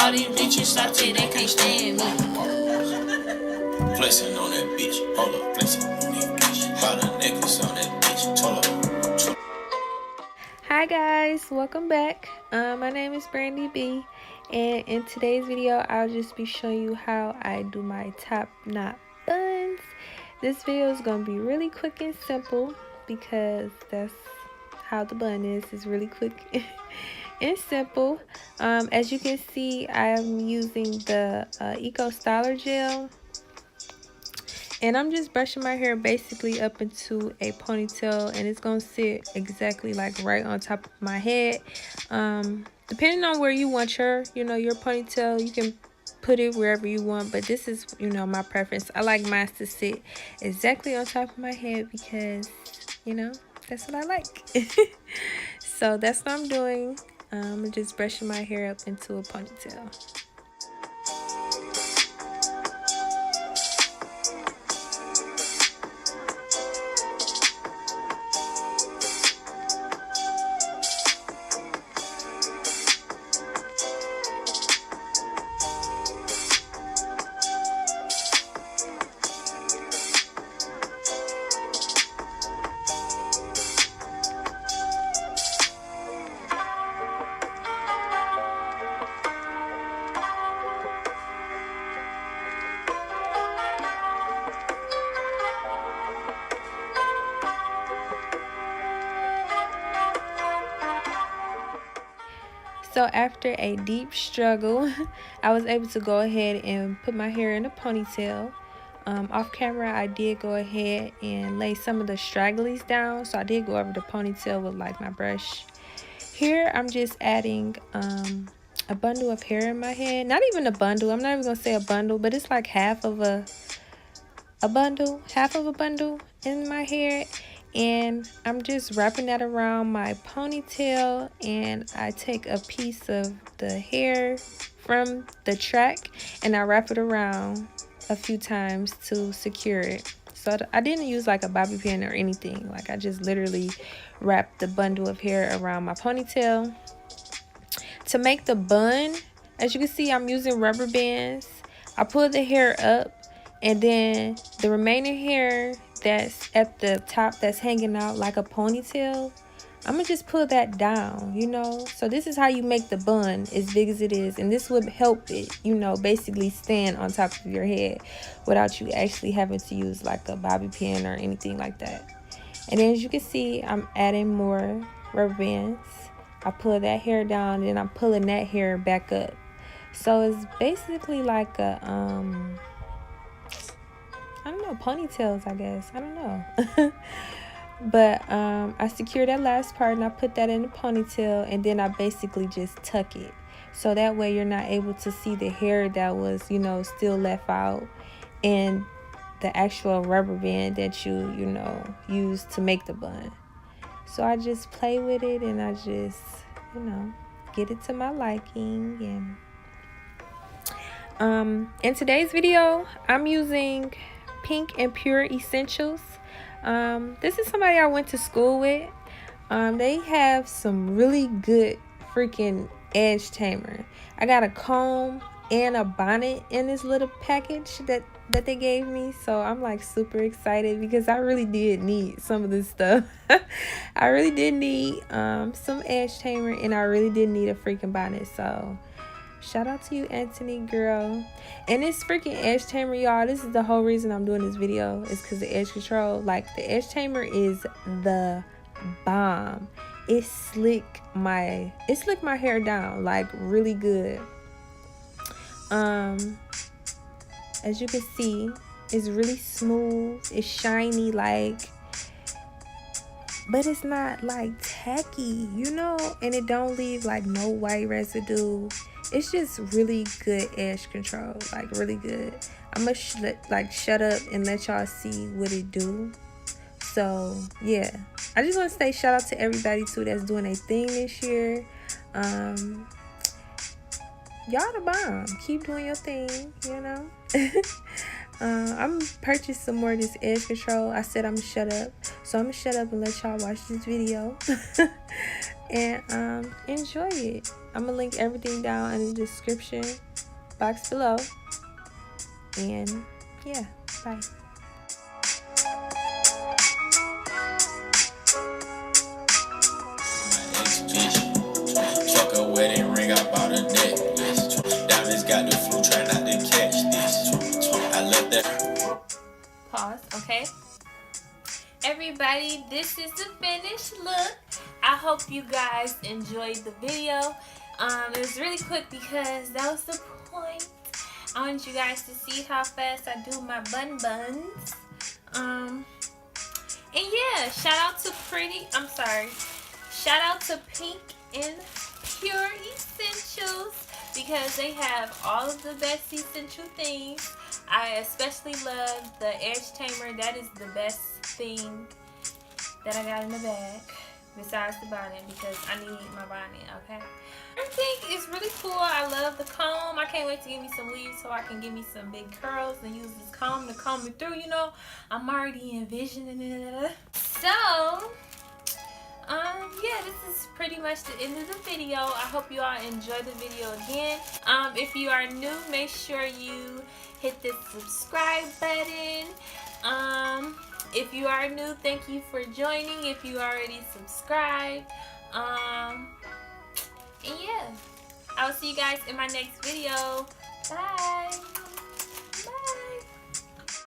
All these bitches stop say they can't stand me. Flexing on that bitch, hold up, flexing on that bitch. Bought a necklace on that bitch, hold up. Hi guys, welcome back. My name is Brandi.b, and in today's video I'll just be showing you how I do my top knot buns. This video is going to be really quick and simple because that's how the bun is. It's really quick and simple. As you can see, I'm using the Eco Styler gel, and I'm just brushing my hair basically up into a ponytail, and it's gonna sit exactly like right on top of my head. Depending on where you want your ponytail, you can put it wherever you want, but this is my preference. I like mine to sit exactly on top of my head because that's what I like. So that's what I'm doing. I'm just brushing my hair up into a ponytail. So after a deep struggle, I was able to go ahead and put my hair in a ponytail. Off camera, I did go ahead and lay some of the stragglies down. So I did go over the ponytail with like my brush. Here, I'm just adding a bundle of hair in my head. Not even a bundle. I'm not even going to say a bundle, but it's like half of a bundle in my hair. And I'm just wrapping that around my ponytail, and I take a piece of the hair from the track and I wrap it around a few times to secure it. So I didn't use like a bobby pin or anything. Like I just literally wrapped the bundle of hair around my ponytail. To make the bun, as you can see, I'm using rubber bands. I pull the hair up, and then the remaining hair that's at the top that's hanging out like a ponytail, I'm gonna just pull that down, so this is how you make the bun as big as it is, and this would help it basically stand on top of your head without you actually having to use like a bobby pin or anything like that. And then as you can see, I'm adding more rubber bands. I pull that hair down, and I'm pulling that hair back up, so it's basically like a I don't know, ponytails, I guess. I don't know. But I secure that last part, and I put that in the ponytail, and then I basically just tuck it. So that way you're not able to see the hair that was, still left out, and the actual rubber band that you use to make the bun. So I just play with it, and I just, get it to my liking. And in today's video, I'm using Pink and Pure Essentials. This is somebody I went to school with. They have some really good freaking edge tamer. I got a comb and a bonnet in this little package that they gave me, so I'm like super excited because I really did need some of this stuff. I really did need some edge tamer, and I really did need a freaking bonnet. So shout out to you, Anthony, girl. And this freaking edge tamer, y'all, this is the whole reason I'm doing this video, is because the edge control. Like, the edge tamer is the bomb. It slicked my hair down like really good. As you can see, it's really smooth, it's shiny, but it's not like tacky, and it don't leave like no white residue. It's just really good edge control, like really good. I'm gonna shut up and let y'all see what it do. So yeah, I just want to say shout out to everybody too that's doing a thing this year. Y'all the bomb. Keep doing your thing, I'm gonna purchase some more of this edge control. I said I'm gonna shut up, so I'm gonna shut up and let y'all watch this video. and enjoy it. I'm gonna link everything down in the description box below. And yeah, bye. Fuck a wedding ring, I bought a necklace. Diamonds got the flu, try not to catch this. I left that. Pause, okay? Everybody, this is the finished look. I hope you guys enjoyed the video. It was really quick because that was the point. I want you guys to see how fast I do my buns. And yeah, shout out to Pink and Pure Essentials because they have all of the best essential things. I especially love the edge tamer. That is the best thing that I got in the bag besides the bonnet because I need my bonnet, okay? Everything is really cool. I love the comb. I can't wait to get me some leaves so I can get me some big curls and use this comb to comb it through, you know. I'm already envisioning it. So, yeah, this is pretty much the end of the video. I hope you all enjoyed the video again. If you are new, make sure you hit the subscribe button. If you are new, thank you for joining. If you already subscribed, and yeah, I'll see you guys in my next video. Bye.